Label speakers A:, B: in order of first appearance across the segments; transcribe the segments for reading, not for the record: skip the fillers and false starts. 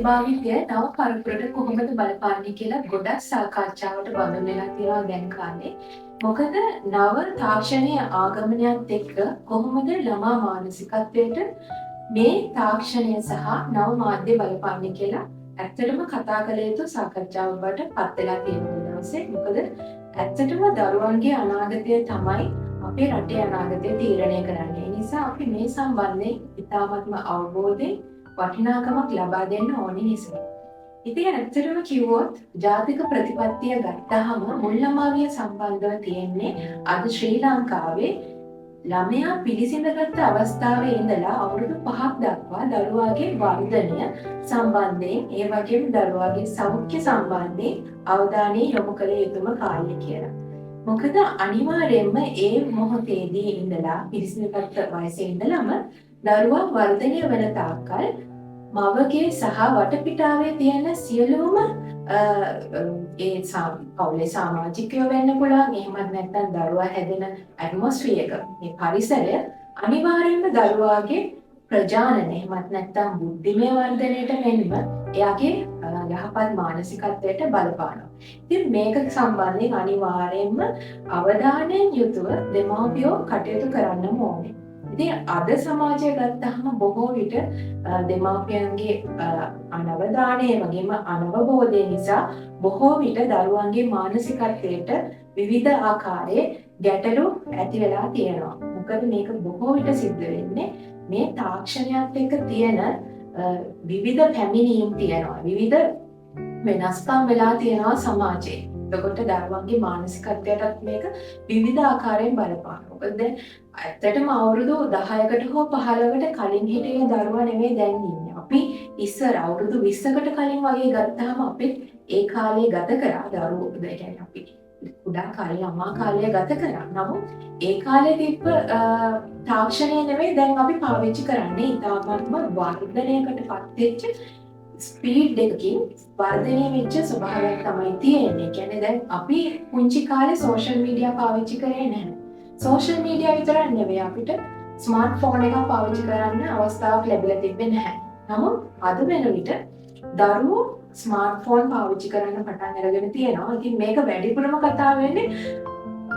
A: භාවිතය නව පරපුරට කොහොමද බලපාන්නේ කියලා ගොඩක් සාකච්ඡාවට බඳුන් වෙලා තියෙනවා දැන් කාලේ. මොකද නව තාක්ෂණීය ආගමනයත් එක්ක කොහොමද ළමා මානසිකත්වයට මේ තාක්ෂණය සහ නව මාධ්‍ය බලපාන්නේ කියලා ඇත්තටම කතා කළ යුතු සාකච්ඡාවක් බවට පත් වෙලා තියෙන දවසේ. මොකද ඇත්තටම දරුවන්ගේ අනාගතය තමයි අපේ රටේ අනාගතය තීරණය කරන්නේ. ඒ නිසා අපි මේ සම්බන්ධයෙන් ඉතාමත්ම අවබෝධයෙන් වටිනාකමක් ලබා දෙන්න ඕනේ නිසා. ඉතින් ඇත්තටම කිව්වොත් ජාතික ප්‍රතිපත්තිය ගත්තාම මුල් ළමාවිය සම්බන්ධව තියෙන්නේ අද ශ්‍රී ලංකාවේ ළමයා පිළිසිඳගත් අවස්ථාවේ ඉඳලා අවුරුදු 5ක් දක්වා දරුවාගේ වර්ධනය සම්බන්ධයෙන් ඒ වගේම දරුවාගේ සෞඛ්‍ය සම්බන්ධයෙන් අවධානය යොමු කළ යුතුම කාලය කියලා. මොකද අනිවාර්යයෙන්ම ඒ මොහොතේදී ඉඳලා පිළිසිඳගත් වයසේ ඉඳලම දරුවා වර්ධනය වන තාක්කල් මවගේ සහ වටපිටාවේ තියෙන සියලුම ඒ පවුලේ සමාජිකයෝ වෙන්න පුළුවන්. එහෙමත් නැත්නම් දරුවා හැදෙන ඇට්මොස්ෆියර් එක, මේ පරිසරය අනිවාර්යයෙන්ම දරුවාගේ ප්‍රජානනය එහෙමත් නැත්නම් බුද්ධිමය වර්ධනයට මෙන්ම එයාගේ යහපත් මානසිකත්වයට බලපානවා. ඉතින් මේක සම්බන්ධයෙන් අනිවාර්යයෙන්ම අවධානයෙන් යුතුව දෙමාපියෝ කටයුතු කරන්න ඕනේ. ඉතින් අද සමාජය ගත්තහම බොහෝ විට දෙමාපියන්ගේ අනවධානය වගේම අනවබෝධය නිසා බොහෝ විට දරුවන්ගේ මානසිකත්වයට විවිධ ආකාරයේ ගැටලු ඇති වෙලා තියෙනවා. මොකද මේක බොහෝ විට සිද්ධ වෙන්නේ මේ තාක්ෂණයත් එක්ක තියෙන විවිධ පැමිණීම් තියෙනවා. විවිධ වෙනස්කම් වෙලා තියෙනවා සමාජයේ. එතකොට දරුවන්ගේ මානසිකත්වයටත් මේක විවිධ ආකාරයෙන් බලපානවා. මොකද දැන් ඇත්තටම අවුරුදු 10කට හෝ 15කට කලින් හිටිය දරුවා නෙමෙයි දැන් ඉන්නේ. අපි ඉස්සර අවුරුදු 20කට කලින් වගේ ගත්තාම අපි ඒ කාලේ ගත කරා දරුවෝ. ඒ කියන්නේ අපි කුඩා කාලේ ළමා කාලය ගත කරා. නමුත් ඒ කාලේ තිබ්බ තාක්ෂණය නෙමෙයි දැන් අපි පාවිච්චි කරන්නේ. ඉතාමත්ම වර්ධනයකටපත් වෙච්ච ස්පීඩ් එකකින් වර්ධනය වෙච්ච ස්වභාවයක් තමයි තියෙන්නේ. කියන්නේ දැන් අපි පුංචි කාලේ සෝෂල් මීඩියා පාවිච්චි කරේ නැහැ. සෝෂල් මීඩියා විතරක් නෙවෙයි අපිට ස්මාර්ට් ෆෝන් එකක් පාවිච්චි කරන්න අවස්ථාවක් ලැබිලා තිබෙන්නේ නැහැ. නමුත් අද වෙන විට දරුවෝ ස්මාර්ට් ෆෝන් පාවිච්චි කරන්න පටන් අරගෙන තියෙනවා. ඉතින් මේක වැඩිපුරම කතා වෙන්නේ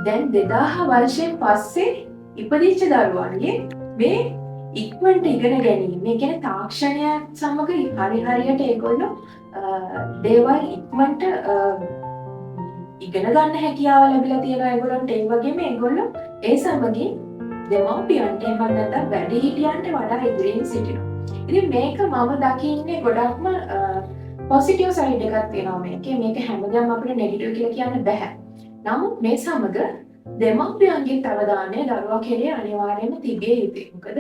A: දැන් 2000 වර්ෂයෙන් පස්සේ ඉපදිච්ච දරුවන්ගේ මේ ඉක්මනට ඉගෙන ගැනීම. මේ කියන්නේ තාක්ෂණය සමග හරියට ඒගොල්ලෝ දේවල් ඉක්මනට ඉගෙන ගන්න හැකියාව ලැබිලා තියෙනවා ඒගොල්ලන්ට. ඒ වගේම ඒගොල්ලෝ ඒ සමගින් දෙමව්පියන්ට එහෙම නැත්නම් වැඩිහිටියන්ට වඩා ඉදිරියෙන් සිටිනවා. ඉතින් මේක මම දකින්නේ ගොඩක්ම පොසිටිව් සයිඩ් එකක් තියෙනවා මේකේ. මේක හැමදාම අපිට නෙගටිව් කියලා කියන්න බෑ. නමුත් මේ සමග දෙමව්පියන්ගේ අවධානය දරුවා කෙරේ අනිවාර්යයෙන්ම තිබිය යුතුයි. මොකද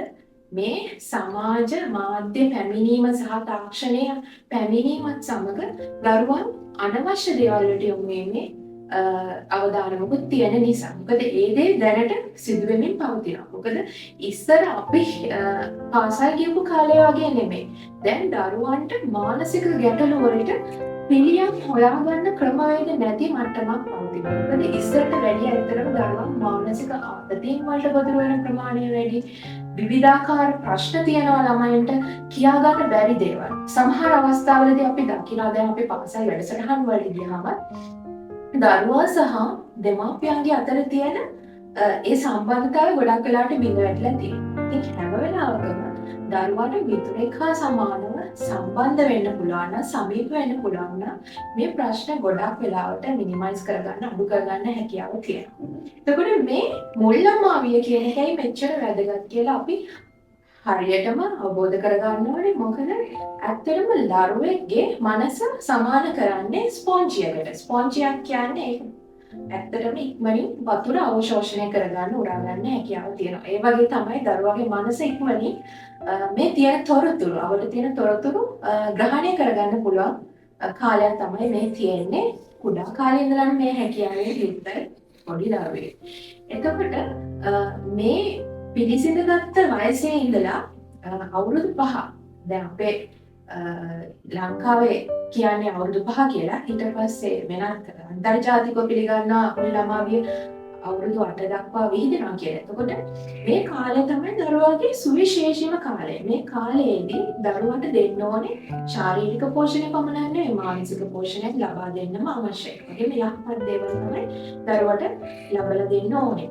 A: මේ සමාජ මාධ්‍ය පැමිණීම සහ තාක්ෂණය පැමිණීමත් සමග දරුවන් අනවශ්‍ය දේවල් වලට යොමු වෙන්නේ අවධානමකුත් තියෙන නිසා. මොකද ඒ දේ දැනට සිදු වෙමින් පවතිනවා. මොකද ඉස්සර අපි පාසල් ගියපු කාලේ වගේ නෙමෙයි. දැන් දරුවන්ට මානසික ගැටලු වලට පිළියම් හොයාගන්න ක්‍රමවේද නැති මට්ටමක් පවතිනවා. මොකද ඉස්සරට වැඩි ඇත්තටම දරුවන් මානසික ආතතියෙන් වලට ගොදුරු වෙන ප්‍රමාණය වැඩි. විවිධාකාර ප්‍රශ්න තියෙනවා ළමයින්ට කියාගන්න බැරි දේවල්. සමහර අවස්ථාවලදී අපි දකිනවා දැන් අපි පාසල් වැඩසටහන් වලට ගියාම දරුවා සහ දෙමාපියන්ගේ අතර තියෙන ඒ සම්බන්ධතාවය ගොඩක් වෙලාවට බිඳ වැටලා තියෙනවා. ඉතින් හැම වෙලාවකම දරුවාට මිතුරෙක් හා සමානව සම්බන්ධ වෙන්න පුළුවන් නම් සමීප වෙන්න පුළුවන් නම් මේ ප්‍රශ්න ගොඩක් වෙලාවට මිනිමයිස් කරගන්න අඩු කරගන්න හැකියාව තියෙනවා. එතකොට මේ මුල් ළමාවිය කියන එකයි මෙච්චර වැදගත් කියලා අපි හරියටම අවබෝධ කරගන්න ඕනේ. මොකද ඇත්තටම දරුවෙක්ගේ මනස සමාන කරන්නේ ස්පොන්ජියකට. ස්පොන්ජියක් කියන්නේ ඒක ඇත්තටම ඉක්මනින් වතුර අවශෝෂණය කරගන්න උරා ගන්න හැකියාව තියෙනවා. ඒ වගේ තමයි දරුවාගේ මනස ඉක්මනින් මේ තියෙන තොරතුරු අපිට තියෙන තොරතුරු ග්‍රහණය කරගන්න පුළුවන් කාලයක් තමයි මේ තියෙන්නේ. කුඩා කාලේ ඉඳලා මේ හැකියාවේ යුක්ත පොඩි දරුවෙක්. එතකොට මේ පිළිසිඳගත්ත වයසේ ඉඳලා අවුරුදු 5 දැන් අපේ ලංකාවේ කියන්නේ අවුරුදු 5 කියලා. ඊට පස්සේ වෙනත් අන්තර්ජාතිකව පිළිගන්නා මුල් ළමාවිය අවුරුදු 8 දක්වා විහිදෙනවා කියලා. එතකොට මේ කාලය තමයි දරුවාගේ සුවිශේෂීම කාලය. මේ කාලයේදී දරුවාට දෙන්න ඕනේ ශාරීරික පෝෂණය පමණක් නෙවෙයි මානසික පෝෂණයක් ලබා දෙන්නම අවශ්‍යයි. ඒකෙම යහපත් දේවල් තමයි දරුවාට ලබා දෙන්න ඕනේ.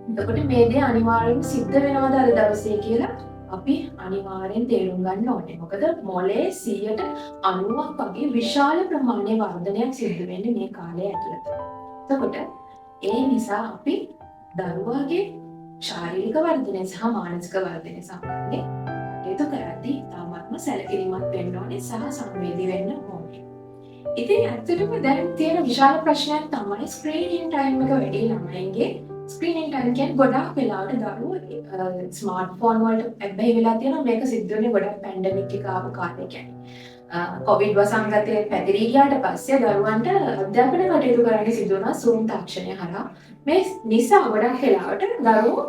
A: එතකොට මේ දේ අනිවාර්යයෙන්ම සිද්ධ වෙනවද අද දවසේ කියලා අපි අනිවාර්යෙන් තේරුම් ගන්න ඕනේ. මොකද මොලේ 90ක් වගේ විශාල ප්‍රමාණයේ වර්ධනයක් සිද්ධ වෙන්නේ මේ කාලය ඇතුළත. එතකොට ඒ නිසා අපි දරුවාගේ ශාරීරික වර්ධනය සහ මානසික වර්ධනය සම්බන්ධයෙන් කටයුතු කරද්දී තාමත්ම සැලකිලිමත් වෙන්න ඕනේ සහ සංවේදී වෙන්න ඕනේ. ඉතින් ඇත්තටම දැන් තියෙන විශාල ප්‍රශ්නයක් තමයි ස්ක්‍රීනින් ටයිම් එක වැඩි ළමයින්ගේ ස්ක්‍රීනින් ටයිම් කියන්නේ ගොඩක් වෙලාවට දරුවෝ ස්මාර්ට්ෆෝන් වලට ඇබ්බැහි වෙලා තියෙනවා. මේක සිද්ධ වෙන්නේ ගොඩක් පැන්ඩමික් එක ආපු කාලේ කියන්නේ. කොවිඩ් වසංගතයේ පැතිරී ගියාට පස්සේ දරුවන්ට අධ්‍යාපන කටයුතු කරන්න සිදු වුණා Zoom තාක්ෂණය හරහා. මේ නිසා ගොඩක් වෙලාවට දරුවෝ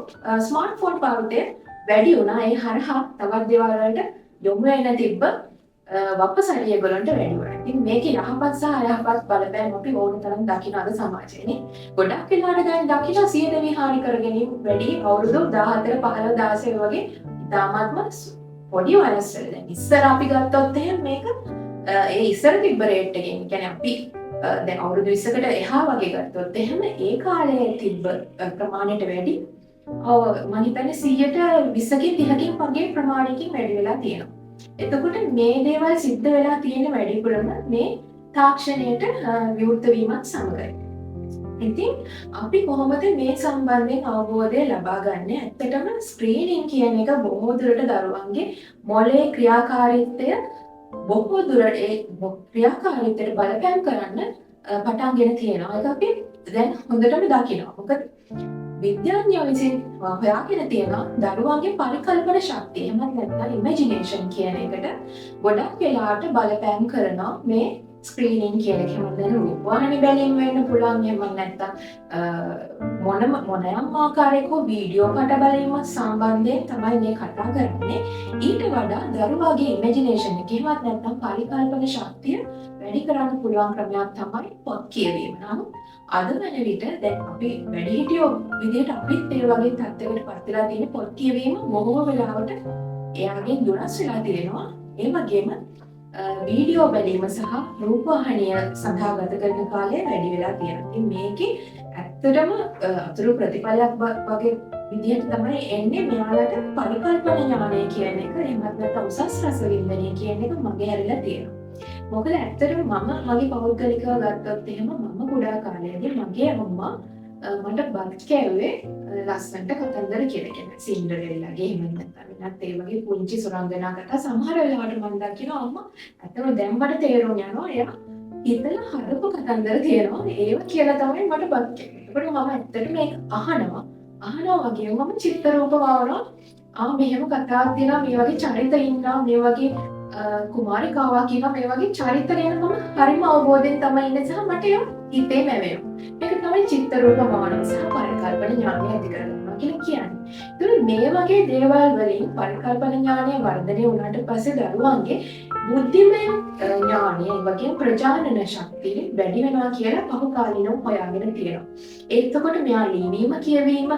A: ස්මාර්ට්ෆෝන් පාවිච්චි වැඩි වුණා. ඒ හරහා තවත් දේවල් වලට යොමු වෙන්න තිබ්බ වපසරිය ඒගොල්ලන්ට වැඩි වුණා. ඉතින් මේකේ යහපත් සහ අයහපත් බලපෑම් අපි ඕන තරම් දකින්න අද සමාජයේනේ. ගොඩක් වෙලාවට දැන් දකින්න සියදෙවි හානි කර ගැනීම වැඩි අවුරුදු 14 15 16 වගේ ඉතාමත්ම පොඩි වයස් වල. දැන් ඉස්සර අපි ගත්තොත් එහෙනම් මේක ඒ ඉස්සර තිබ්බ රේට් එකෙන් කියන්නේ අපි දැන් අවුරුදු 20කට එහා වගේ ගත්තොත් එහෙම ඒ කාලේ තිබ්බ ප්‍රමාණයට වැඩි මම හිතන්නේ 120කින් 30කින් වගේ ප්‍රමාණයකින් වැඩි වෙලා තියෙනවා. එතකොට මේ දේවල් සිද්ධ වෙලා තියෙන වැඩිපුරම මේ තාක්ෂණයට විවෘත වීමත් සමගයි. ඉතින් අපි කොහොමද මේ සම්බන්ධයෙන් අවබෝධය ලබා ගන්න? ඇත්තටම ස්ක්‍රීනින් කියන එක බොහෝ දුරට දරුවන්ගේ මොළයේ ක්‍රියාකාරීත්වය බොහෝ දුරට ඒ ක්‍රියාකාරීත්වයට බලපෑම් කරන්න පටන්ගෙන තියෙනවා. ඒක අපි දැන් හොඳටම දකිනවා. මොකද විද්‍යාඥයෝ විසින් හොයාගෙන තියෙනවා දරුවන්ගේ පරිකල්පන ශක්තිය එහෙමත් නැත්නම් ඉමේජිනේෂන් කියන එකට ගොඩක් වෙලාවට බලපෑම් කරනවා මේ ස්ක්‍රීනින් කියන එක. එහෙමත් නැත්නම් රූපවාහිනී බැලීම වෙන්න පුළුවන්. එහෙමත් නැත්නම් මොනම ආකාරයක වීඩියෝ කට බැලීමත් සම්බන්ධයෙන් තමයි මේ කතා කරන්නේ. ඊට වඩා දරුවාගේ ඉමේජිනේෂන් එක එහෙමත් නැත්නම් පරිකල්පන ශක්තිය වැඩි කරන්න පුළුවන් ක්‍රමයක් තමයි පොත් කියවීම. නමුත් අද වෙන විට දැන් අපි වැඩිහිටියෝ විදිහට අපිත් ඒ වගේ තත්ත්වයකට පත් වෙලා තියෙන පොත් කියවීම බොහෝ වෙලාවට එයාගෙන් දුරස් වෙලා තියෙනවා. ඒ වගේම වීඩියෝ බැලීම සහ රූපවාහිනිය සඳහා ගත කරන කාලය වැඩි වෙලා තියෙනවා. ඉතින් මේකේ ඇත්තටම අතුරු ප්‍රතිඵලයක් වගේ විදිහට තමයි එන්නේ මෙයාලට පරිකල්පන ඥානය කියන එක එහෙමත් නැත්නම් උසස් රස වින්දනය කියන එක මගේ හැරිලා තියෙනවා. මොකද ඇත්තටම මම මගේ පෞද්ගලිකව ගත්තොත් එහෙම මම කුඩා කාලයේදී මගේ අම්මා මට බත් කෑවේ ලස්සනට කතන්දර කියලා. සින්ඩරෙල්ලාගේ එහෙම නැත්නම් වෙනත් ඒ වගේ පුංචි සුරංගනා කතා සමහර වෙලාවට මම දකිනවා අම්මා ඇත්තම දැන් මට තේරුම් යනවා එයා හිතලා හදපු කතන්දර තියෙනවා ඒව කියලා තමයි මට බත් කෑවේ. ඒකට මම ඇත්තට මේක අහනවා වගේ මම චිත්‍ර රූප වවනවා මෙහෙම කතාවක් තියෙනවා මේ වගේ චරිත ඉන්නවා මේ වගේ කුමාරිකාවක් කියනවා මේ වගේ චරිත ගැන මම හරිම අවබෝධයෙන් තමයි ඉන්නේ සහ මට ඒක හිතේ මැවෙනවා. මේක තමයි චිත්‍ර රූප වවනවා සහ පරිකල්පන ඥානය ඇති කරගන්නවා කියලා කියන්නේ. ඒතර මේ වගේ දේවල් වලින් පරිකල්පන ඥානය වර්ධනය වුණාට පස්සේ දරුවන්ගේ බුද්ධිමය ඥානය වගේ ප්‍රජානන ශක්තිය වැඩි වෙනවා කියලා පහුකාලීනව හොයාගෙන තියෙනවා. එතකොට මෙයා ලිවීම කියවීම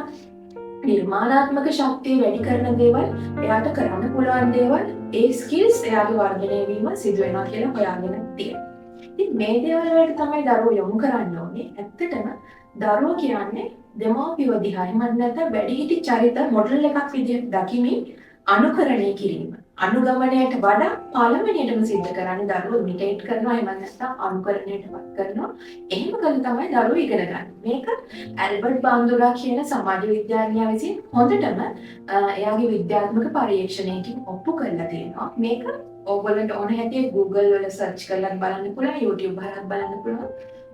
A: නිර්මාණාත්මක ශක්තිය වැඩි කරන දේවල් එයාට කරන්න පුළුවන් දේවල් ඒ ස්කිල්ස් එයාගේ වර්ධනය වීම සිදු වෙනවා කියලා හොයාගෙන තියෙනවා. ඉතින් මේ දේවල් වලට තමයි දරුවෝ යොමු කරන්න ඕනේ. ඇත්තටම දරුවෝ කියන්නේ දෙමව්පියෝ දිහා එහෙම නැත්නම් වැඩිහිටි චරිත මොඩල් එකක් විදිහට දකිමින් අනුකරණය කිරීම. අනුගමනයට වඩා පළවෙනියටම සිද්ධ කරන්නේ දරුවෝ ඉමිටේට් කරනවා එහෙම නැත්නම් අනුකරණයටපත් කරනවා. එහෙම කළා තමයි දරුවෝ ඉගෙන ගන්න. මේක ඇල්බර්ට් බාන්දුරා කියන සමාජ විද්‍යාඥයා විසින් හොඳටම එයාගේ විද්‍යාත්මක පරීක්ෂණයකින් ඔප්පු කරලා තියෙනවා. මේක ඕගොල්ලන්ට ඕන හැටියට Google වල සර්ච් කරලා බලන්න පුළුවන්, YouTube හරහා බලන්න පුළුවන්.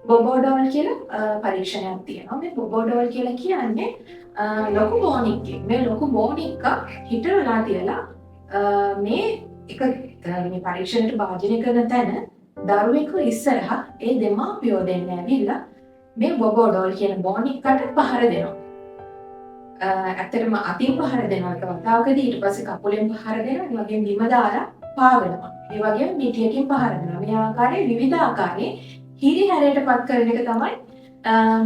A: බොබෝඩෝල් කියලා පරීක්ෂණයක් තියෙනවා. මේ බොබෝඩෝල් කියලා කියන්නේ ලොකු බෝනික්කෙක්. මේ ලොකු බෝනික්කා හිටවලා තියලා මේ පරීක්ෂණයට භාජනය කරන තැන දරුවෙකු ඉස්සරහා ඒ දෙමාපියෝ දෙන්න ඇවිල්ලා මේ බොබෝඩෝල් කියන බෝනික්කට පහර දෙනවා. ඇත්තටම අතින් පහර දෙනවා එක වතාවකදී ඊට පස්සේ කකුලෙන් පහර දෙනවා. ඒ වගේම බිම දාලා පාගනවා. ඒ වගේම මිටියකින් පහර දෙනවා. මේ ආකාරයේ විවිධ ආකාරයේ හිරි හැරයටපත් කරන එක තමයි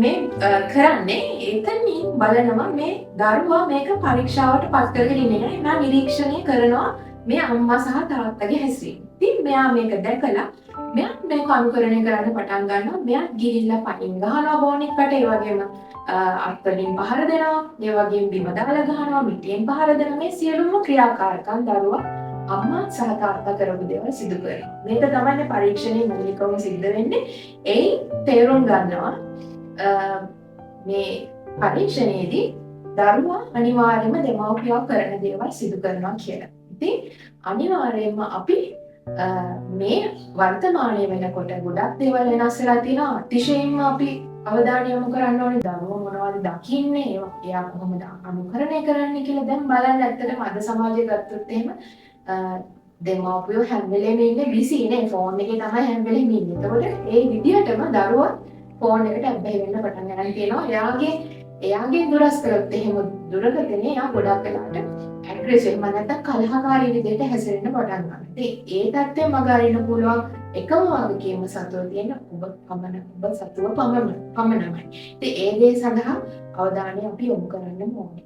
A: මේ කරන්නේ එතනින් බලනවා මේ දරුවා මේක පරීක්ෂාවට පත් කරගෙන ඉන්නේ නැහැ. මම නිරීක්ෂණය කරනවා මේ අම්මා සහ තාත්තගේ හැසිරීම. ඉතින් මෙයා මේක දැකලා මෙයා මේක අනුකරණය කරන්න පටන් ගන්නවා. මෙයා ගිහිල්ලා පටින් ගහනවා බෝනික්කට, ඒ වගේම අත්වලින් පහර දෙනවා, ඒ වගේම බිම දාලා ගහනවා, මිටියෙන් පහර දෙනවා. මේ සියලුම ක්‍රියාකාරකම් දරුවා අම්මා සහ තාත්තා කරපු දේවල් සිදු කරනවා. මේක තමයි පරීක්ෂණයේ මූලිකවම සිද්ධ වෙන්නේ. ඒ තේරුම් ගන්නවා මේ පරීක්ෂණයේදී දරුවා අනිවාර්යයෙන්ම දෙමව්පියෝ කරන දේවල් සිදු කරනවා කියලා. ඉතින් අනිවාර්යයෙන්ම අපි මේ වර්තමානයේ වෙනකොට ගොඩක් දේවල් වෙනස් වෙලා තියෙනවා. අතිශයින්ම අපි අවධානය යොමු කරන්න ඕනේ දරුවෝ මොනවද දකින්නේ, එයා කොහොමද අනුකරණය කරන්නේ කියලා. දැන් බලන්න ඇත්තටම අද සමාජයේ ගත්තොත් එහෙම දෙමව්පියෝ හැම වෙලේම ඉන්නේ බිසි නේ, ෆෝන් එකේ තමයි හැම වෙලේම ඉන්නේ. එතකොට ඒ විදිහටම දරුවා ෆෝන් එකට ඇබ්බැහි වෙන්න පටන් ගන්න තියෙනවා. එයාගේ දුරස් කරොත් එහෙම දුරකතනේ එයා ගොඩක් වෙලාට ඇග්‍රෙසිව් එහෙම නැත්නම් කලහකාරී විදිහට හැසිරෙන්න පටන් ගන්නවා. ඉතින් ඒ තත්ත්වය මග අරින්න පුළුවන් එකම වගකීම සතුව තියෙන ඔබ සතුව පමණමයි. ඉතින් ඒ දේ සඳහා අවධානය අපි යොමු කරන්න ඕනේ.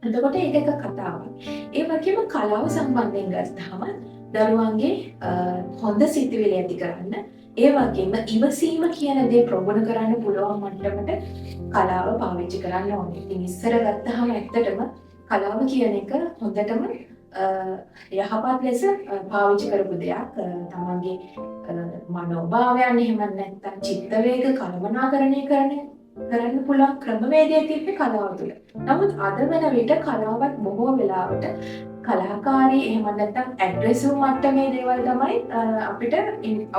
A: එතකොට ඒක එක කතාවක්. ඒ වගේම කලාව සම්බන්ධයෙන් ගත්තාම දරුවන්ගේ හොඳ සිතුවිලි ඇති කරන්න, ඒ වගේම ඉවසීම කියන දේ ප්‍රගුණ කරන්න පුළුවන් මට්ටමට කලාව පාවිච්චි කරන්න ඕනේ. ඉතින් ඉස්සර ගත්තාම ඇත්තටම කලාව කියන එක හොඳටම යහපත් ලෙස පාවිච්චි කරපු දෙයක්. තමන්ගේ මනෝභාවයන් එහෙම නැත්නම් චිත්ත වේග කළමනාකරණය කරන්න පුළුවන් ක්‍රමවේදය තිබ්බේ කලාව තුළ. නමුත් අද වෙන විට කලාවත් බොහෝ වෙලාවට කලාකාරී එහෙම නැත්නම් ඇග්‍රෙසිව් මට්ටමේ දේවල් තමයි අපිට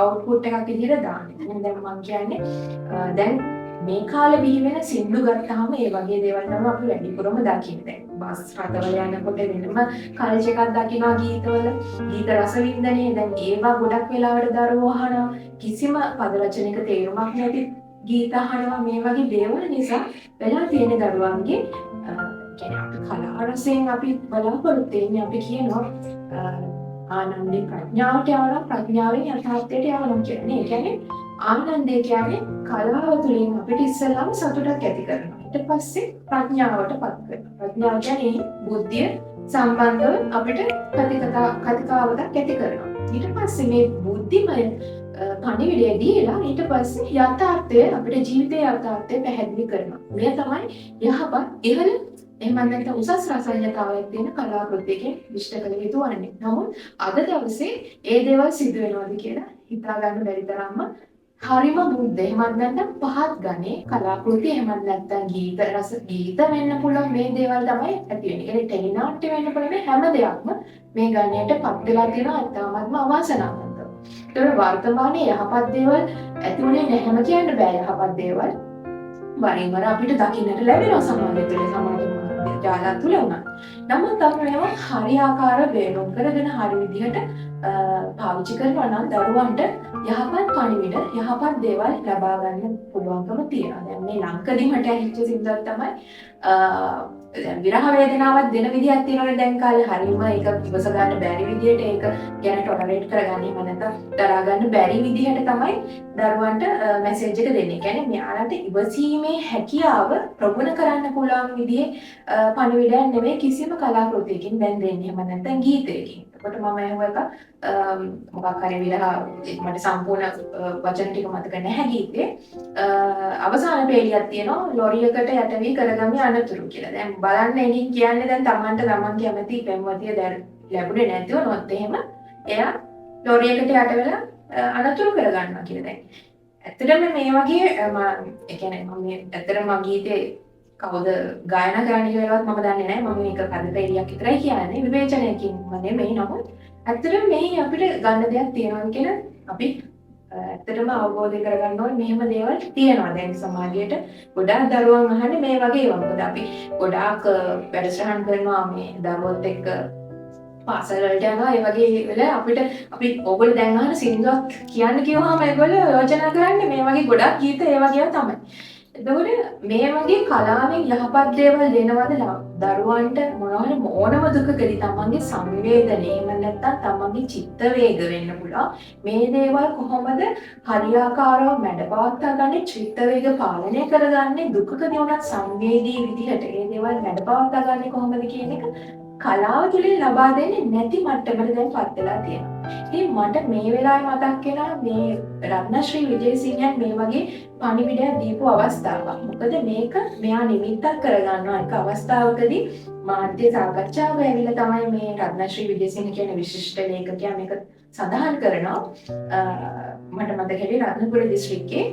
A: අවුට්පුට් එකක් විදිහට දාන්නේ. දැන් මම කියන්නේ දැන් මේ කාලේ බිහි වෙන සින්දු ගත්තාම ඒ වගේ දේවල් තමයි අපි වැඩිපුරම දකින්නේ. බස් රටවල යනකොට වෙනම කල්චර් එකක් දකිනවා, ගීතවල ගීත රස වින්දනයේ. දැන් ඒවා ගොඩක් වෙලාවට දරුවෝ අහනවා, කිසිම පද රචනයක තේරුමක් නැති ගීත අහනවා. මේ වගේ දේවල් නිසා වෙලා තියෙන දරුවන්ගේ අපි කලා රසයෙන් අපි බලාපොරොත්තු වෙන්නේ, අපි කියනවා ආනන්දේ ප්‍රඥාවට යවලා ප්‍රඥාවෙන් යථාර්ථයට යවනවා කියන්නේ. ඒ කියන්නේ ආනන්දය කියන්නේ කලාව තුළින් අපිට ඉස්සෙල්ලාම සතුටක් ඇති කරනවා. ඊට පස්සේ ප්‍රඥාවට පත් කරනවා. ප්‍රඥාව කියන්නේ බුද්ධිය සම්බන්ධව අපිට කතිකාවතක් ඇති කරනවා. ඊට පස්සේ මේ බුද්ධිමය පණිවිඩය දීලා ඊට පස්සේ යථාර්ථය අපිට ජීවිතයේ යථාර්ථය පැහැදිලි කරනවා. මේ තමයි යහපත් ඉහළ එහෙම නැත්නම් උසස් රසඥතාවයක් තියෙන කලාකෘතියකින් විශ්ල කළ යුතු වන්නේ. නමුත් අද දවසේ ඒ දේවල් සිදු වෙනවද කියලා හිතා ගන්න බැරි තරම්ම හරිම බුද්ධ එහෙමත් නැත්නම් පහත් ගණේ කලාකෘති එහෙමත් නැත්නම් ගීත වෙන්න පුළුවන් මේ දේවල් තමයි ඇති වෙන්නේ. ඒ ටෙලි නාට්‍ය වෙන්න පුළුවන් හැම දෙයක්ම මේ ගණයට පත් වෙලා තියෙනවා අත්තාමත්ම අවාසනාවන්තව. ඒතර වර්තමානයේ යහපත් දේවල් ඇති උනේ නැහැම කියන්න බෑ. යහපත් දේවල් වරින් වර අපිට දකින්නට ලැබෙනවා සමාජය තුළ, සමාජ ජාලා තුළ වුණා. නමුත් අපි මේවා හරියාකාර බේරුම් කරගෙන හරි විදිහට පාවිච්චි කරනවා නම් දරුවන්ට යහපත් පණිවිඩ, යහපත් දේවල් ලබා ගන්න පුළුවන්කම තියෙනවා. දැන් මේ ලංකදීමට ඇහිච්ච සින්දුවක් තමයි දැන් විරහ වේදනාවක් දෙන විදිහක් තියෙනවනේ දැන් කාලේ. හරියම ඒක ඉවස ගන්න බැරි විදිහට ඒක ගැන ටොලරේට් කරගන්නේ නැත්නම් දරා ගන්න බැරි විදිහට තමයි දරුවන්ට මැසේජ් එක දෙන්නේ. කියන්නේ මෙයාලට ඉවසීමේ හැකියාව ප්‍රගුණ කරන්න පුළුවන් විදිහේ පණිවිඩයක් නෙමෙයි කිසිම කලාකෘතියකින් දැන් දෙන්නේ. එහෙම නැත්නම් ගීතයකින්. එතකොට මම අහුව එක මොකක් හරි විරහ මට සම්පූර්ණ වචන ටික මතක නැහැ ගීතේ. අවසාන පේලියක් තියෙනවා ලොරියකට යට වී කරගමි අනතුරු කියලා. දැන් බලන්න එකින් කියන්නේ දැන් තමන්ට තමන් කැමති පෙම්වතිය ලැබුණේ නැති වුණොත් එහෙම එයා ලොරියකට යට වෙලා අනතුරු කරගන්නවා කියලා. දැන් ඇත්තටම මේ වගේ ඒ කියන්නේ මම ඇත්තටම ගීතේ කවුද ගායනා කරන්න කියලාවත් මම දන්නේ නැහැ. මම මේක පදපේලියක් විතරයි කියන්නේ. විවේචනයකින් නෙමෙයි. නමුත් ඇත්තටම මේ අපිට ගන්න දෙයක් තියෙනවා කියලා අපි ඇත්තටම අවබෝධ කරගන්න ඕනේ. මෙහෙම දේවල් තියෙනවා දැන් සමාජයට. ගොඩාක් දරුවන් අහන්නේ මේ වගේ ඒවා. මොකද අපි ගොඩාක් වැඩසටහන් කරනවා මේ දරුවොත් එක්ක පාසල් වලට යනවා. ඒ වගේ වෙලාව අපිට අපි ඕගොල්ලෝ දැන් අහන සින්දුවක් කියන්න කිව්වහම ඒගොල්ලෝ යෝජනා කරන්නේ මේ වගේ ගොඩාක් ගීත ඒ වගේ තමයි. එතකොට මේ වගේ කලාවෙන් යහපත් දේවල් දෙනවද දරුවන්ට මොනවද ඕනම දුකකදී තමන්ගේ සංවේදනය එහෙම නැත්නම් තමන්ගේ චිත්ත වේග වෙන්න පුළුවන්. මේ දේවල් කොහොමද හරියාකාරව මැඩපවත්වා ගන්න චිත්ත වේග පාලනය කරගන්නේ දුකකදී උනත් සංවේදී විදිහට ඒ දේවල් මැඩපවත්වා ගන්නේ කොහොමද කියන එක කලාව තුළින් ලබා දෙන්නේ නැති මට්ටමකට දැන් පත් වෙලා තියෙනවා. ඉතින් මට මේ වෙලාවේ මතක් වෙනවා මේ රත්නශ්‍රී විජේසිංහන් මේ වගේ පණිවිඩයක් දීපු අවස්ථාවක්. මොකද මේක මෙයා නිමිත්තක් කරගන්නවා එක අවස්ථාවකදී මාධ්‍ය සාකච්ඡාව ඇවිල්ලා තමයි මේ රත්නශ්‍රී විජේසිංහ කියන විශිෂ්ට ලේඛකයා මේක සඳහන් කරනවා. මට මතක හැටියට රත්නපුර දිස්ත්‍රික්කයේ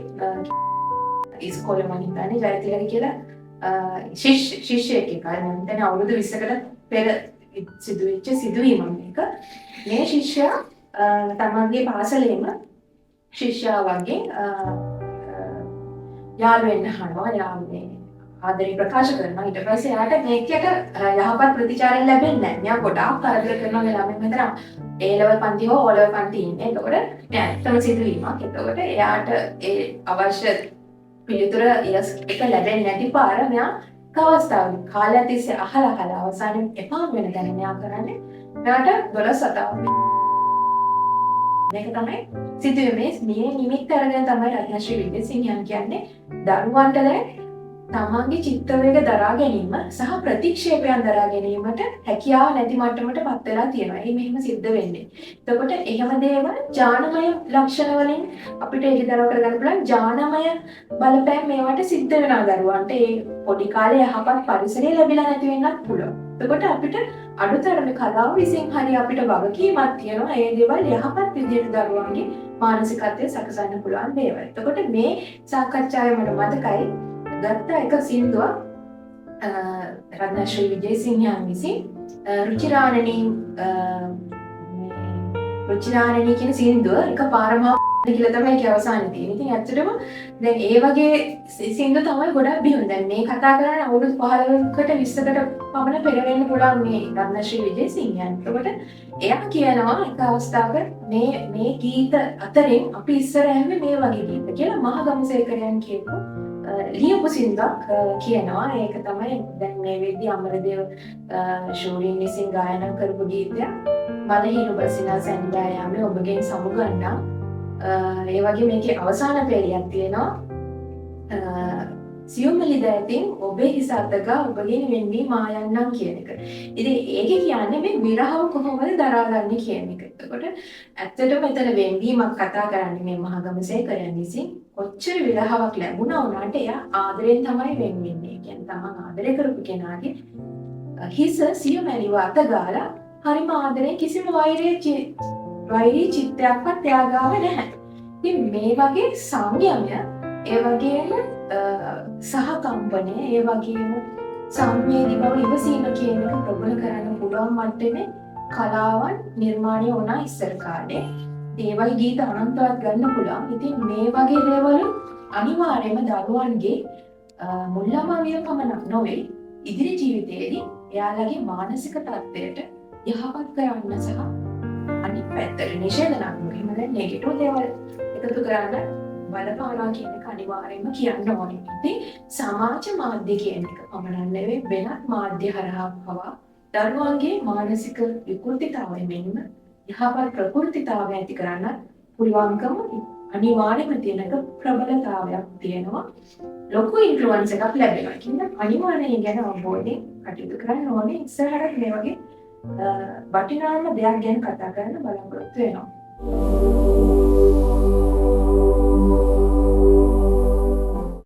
A: ඉස්කෝලේ මම හිතන්නේ ජයතිලක කියලා ශිෂ්‍යයෙක් එකයි. මම හිතන්නේ අවුරුදු 20කට පෙර සිදුවෙච්ච සිදුවීමක් මේක. මේ ශිෂ්‍යයා තමන්ගේ පාසලේම ශිෂ්‍යයා වගේ යාළු වෙන්න අහනවා. යාළුනේ ආදරේ ප්‍රකාශ කරනවා. ඊට පස්සේ එයාට මේකට යහපත් ප්‍රතිචාරයක් ලැබෙන්නේ නැහැ. මෙයා ගොඩාක් කරදර කරනවා මේ ළමයි මෙතන A level පන්ති හෝ O level පන්ති ඉන්නේ. එතකොට ඇත්තම සිදුවීමක්. එතකොට එයාට ඒ අවශ්‍ය පිළිතුර එක ලැබෙන්නේ නැති පාර මෙයා අවස්ථාවක් කාලයක් තිස්සේ අහලා අවසානයේ එපා වෙන දැන මෙයා කරන්නේ මෙයාට 12 සතාවක් මේක තමයි සිදුවේ මේ නිමිත්ත අරගෙන තමයි රත්නශ්‍රී විජේසිංහන් කියන්නේ දරුවන්ට දැන් තමන්ගේ චිත්ත වේග දරා ගැනීම සහ ප්‍රතික්ෂේපයන් දරා ගැනීමට හැකියාව නැති මට්ටමට පත් වෙලා තියෙනවා. ඒ මෙහෙම සිද්ධ වෙන්නේ. එතකොට එහෙම දේවල් ඥානමය ලක්ෂණ වලින් අපිට එළිදරව් කරගන්න පුළුවන් ඥානමය බලපෑම් මේවට සිද්ධ වෙනවා දරුවන්ට. ඒ පොඩි කාලේ යහපත් පරිසරය ලැබිලා නැති වෙන්නත් පුළුවන්. එතකොට අපිට අඩුතරමේ කලාව විසින් හරි අපිට වගකීමක් තියෙනවා. ඒ දේවල් යහපත් විදිහට දරුවන්ගේ මානසිකත්වය සකසන්න පුළුවන් දේවල්. එතකොට මේ සාකච්ඡාවේ මට මතකයි ගත්ත එක සින්දුවක් රත්නශ්‍රී විජේසිංහන් විසින් රුචිරාණනී කියන සින්දුව එක පාරම කියලා තමයි ඒක අවසානයේ තියෙන්නේ. ඉතින් ඇත්තටම දැන් ඒ වගේ සින්දු තමයි ගොඩක් බිහිවුනේ. දැන් මේ කතා කරන්නේ අවුරුදු 15කට 20කට පමණ පෙර වෙන්න පුළුවන් මේ රත්නශ්‍රී විජේසිංහන්. ඒකට එයා කියනවා එක අවස්ථාවක මේ ගීත අතරින් අපි ඉස්සර ඇහුවේ මේ වගේ ගීත කියලා මහගමසේකරයන් කියපු ලියපු සින්දුවක් කියනවා. ඒක තමයි දැන් මේ වෙද්දී අමරදේව ශූරින් විසින් ගායනා කරපු ගීතයක්. මලහිරු බසිනා සැන්දා යාමේ ඔබගෙන් සමුගන්නා. ඒ වගේ මේකේ අවසාන පේලියක් තියෙනවා. සියුම්මලි දැතින් ඔබේ හිස අතගා ඔබගෙන් වෙන්වී මායන්නම් කියන එක. ඉතින් ඒකේ කියන්නේ මේ විරහව කොහොමද දරාගන්නේ කියන එක. එතකොට ඇත්තටම මෙතන වෙන්වීමක් කතා කරන්නේ මේ මහගමසේකරයන් විසින්. කොච්චර විරහාවක් ලැබුණා වුණාට එයා ආදරෙන් තමයි වෙන් වෙන්නේ. කියන්නේ තමන් ආදරය කරපු කෙනාගේ හිස සියුමැලිව අත ගාලා හරිම ආදරේ කිසිම වෛරී චිත්තයක්වත් ත්‍යාගාව නැහැ. ඉතින් මේ වගේ සංයමය ඒ වගේම සහකම්පනය ඒ වගේම සංවේදී බව ඉවසීම කියන එක ප්‍රබල කරන්න පුළුවන් මට්ටමේ කලාවන් නිර්මාණය වුණා ඉස්සර කාලේ. ඒ වගේ ගීත අනන්තවත් ගන්න පුළුවන්. ඉතින් මේ වගේ දේවල් අනිවාර්යයෙන්ම දරුවන්ගේ මුල්ලමවිය පමණක් නොවේ ඉදිරි ජීවිතයේදී එයාලගේ මානසික තත්ත්වයට යහපත් කරන්න සහ අනිත් පැත්තට නිෂේධනාත්මක එහෙම නැත්නම් නෙගටිව් දේවල් එකතු කරන්න බලපානවා කියන එක අනිවාර්යයෙන්ම කියන්න ඕනේ. ඉතින් සමාජ මාධ්‍ය කියන එක පමණක් නෙවෙයි වෙනත් මාධ්‍ය හරහා පවා දරුවන්ගේ මානසික විකෘතිතාවය මෙන්ම යහපත් ප්‍රකෘතිතාවය ඇති කරන්න පුළුවන්කම අනිවාර්යයෙන්ම තියෙනක ප්‍රබලතාවයක් තියෙනවා. ලොකු ඉන්ෆ්ලුවන්ස් එකක් ලැබෙනවා. කියන්නේ අනිවාර්යයෙන් ගැන අවබෝධයෙන් කටයුතු කරන්න ඕනේ. ඉස්සරහට මේ වගේ වටිනාම දෙයක් ගැන කතා කරන්න බලාපොරොත්තු වෙනවා.